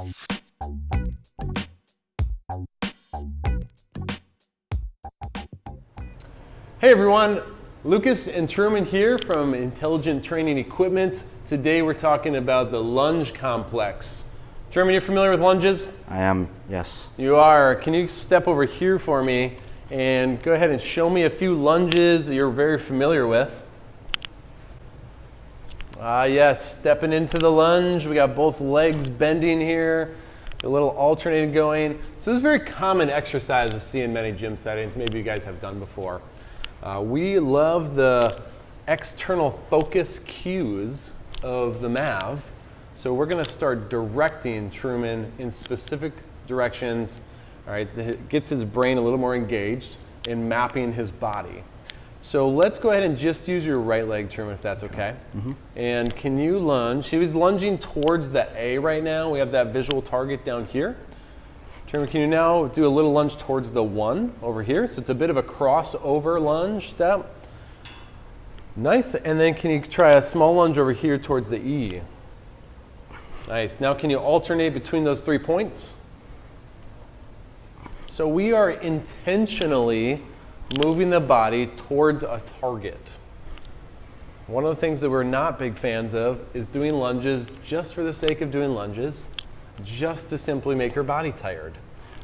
Hey everyone, Lucas and Truman here from Intelligent Training Equipment. Today we're talking about the lunge complex. Truman, you're familiar with lunges? I am, yes. You are. Can you step over here for me and go ahead and show me a few lunges that you're very familiar with? Yes, stepping into the lunge. We got both legs bending here, a little alternating going. So this is a very common exercise we see in many gym settings. Maybe you guys have done before. We love the external focus cues of the Mav. So we're going to start directing Truman in specific directions. All right, that gets his brain a little more engaged in mapping his body. So let's go ahead and just use your right leg, Truman, if that's okay. Mm-hmm. And can you lunge? He was lunging towards the A right now. We have that visual target down here. Truman, can you now do a little lunge towards the 1 over here? So it's a bit of a crossover lunge step. Nice. And then can you try a small lunge over here towards the E? Nice. Now can you alternate between those 3 points? So we are intentionally moving the body towards a target. One of the things that we're not big fans of is doing lunges just for the sake of doing lunges, just to simply make your body tired.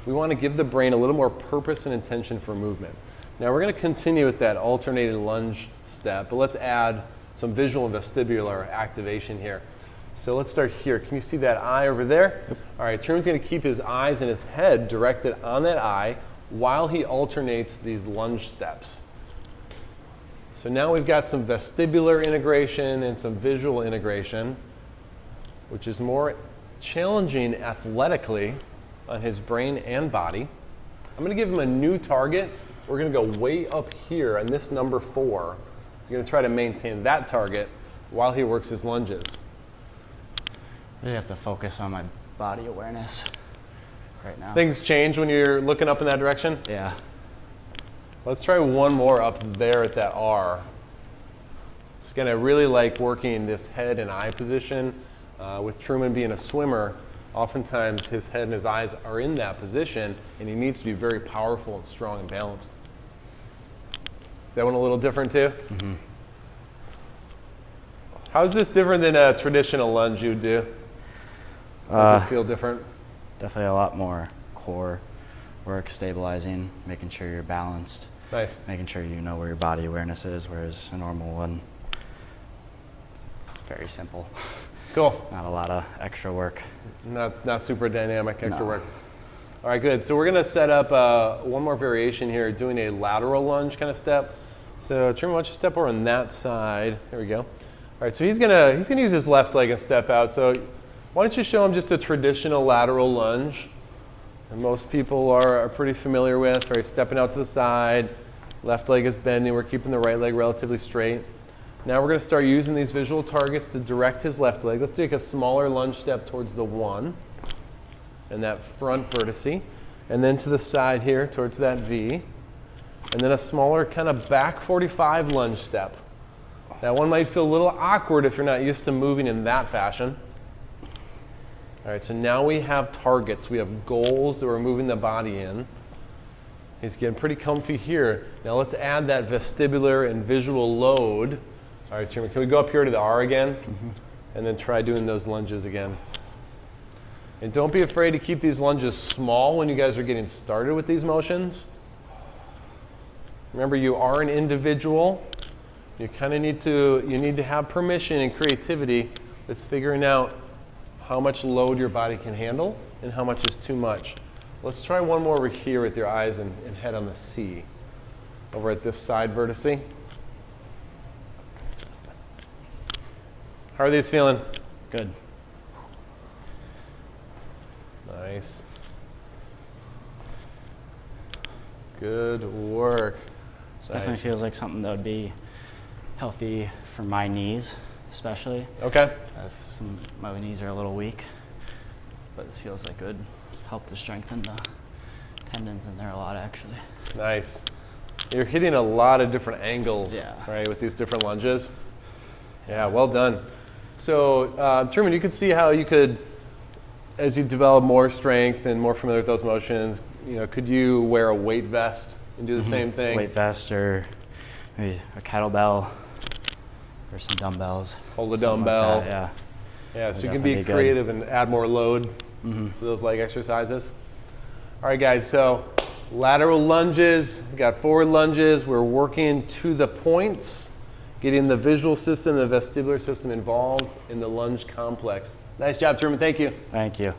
We want to give the brain a little more purpose and intention for movement. Now we're going to continue with that alternated lunge step, but let's add some visual and vestibular activation here. So let's start here. Can you see that eye over there? Yep. All right, Truman's going to keep his eyes and his head directed on that eye while he alternates these lunge steps. So now we've got some vestibular integration and some visual integration, which is more challenging athletically on his brain and body. I'm going to give him a new target. We're going to go way up here on this number 4. He's going to try to maintain that target while he works his lunges. I really have to focus on my body awareness right now. Things change when you're looking up in that direction? Yeah. Let's try one more up there at that R. So again, I really like working this head and eye position. With Truman being a swimmer, oftentimes his head and his eyes are in that position, and he needs to be very powerful and strong and balanced. Is that one a little different too? Mm-hmm. How is this different than a traditional lunge you would do? Does it feel different? Definitely a lot more core work, stabilizing, making sure you're balanced. Nice. Making sure you know where your body awareness is, whereas a normal one, it's very simple. Cool. Not a lot of extra work. Not super dynamic extra work. All right, good. So we're going to set up one more variation here, doing a lateral lunge kind of step. So Truman, why don't you step over on that side? There we go. All right, so he's gonna use his left leg and step out. So why don't you show him just a traditional lateral lunge? And most people are pretty familiar with, right? Stepping out to the side, left leg is bending. We're keeping the right leg relatively straight. Now we're going to start using these visual targets to direct his left leg. Let's take a smaller lunge step towards the 1 and that front vertice, and then to the side here towards that V, and then a smaller kind of back 45 lunge step. That one might feel a little awkward if you're not used to moving in that fashion. All right, so now we have targets. We have goals that we're moving the body in. He's getting pretty comfy here. Now let's add that vestibular and visual load. All right, Truman, can we go up here to the R again? Mm-hmm. And then try doing those lunges again. And don't be afraid to keep these lunges small when you guys are getting started with these motions. Remember, you are an individual. You kind of need to have permission and creativity with figuring out how much load your body can handle and how much is too much. Let's try one more over here with your eyes and head on the C. Over at this side vertice. How are these feeling? Good. Nice. Good work. This definitely feels like something that would be healthy for my knees, especially. Okay. My knees are a little weak, but this feels like good help to strengthen the tendons in there a lot, actually. Nice. You're hitting a lot of different angles, yeah, right, with these different lunges. Yeah, well done. So, Truman, you could see how you could as you develop more strength and more familiar with those motions, could you wear a weight vest and do the same thing? Weight vest or maybe a kettlebell or some dumbbells. Hold a dumbbell. Like that, yeah. Yeah, so you can definitely be be creative and add more load to those leg exercises. All right, guys, so lateral lunges, we got forward lunges. We're working to the points, getting the visual system, the vestibular system involved in the lunge complex. Nice job, Truman. Thank you. Thank you.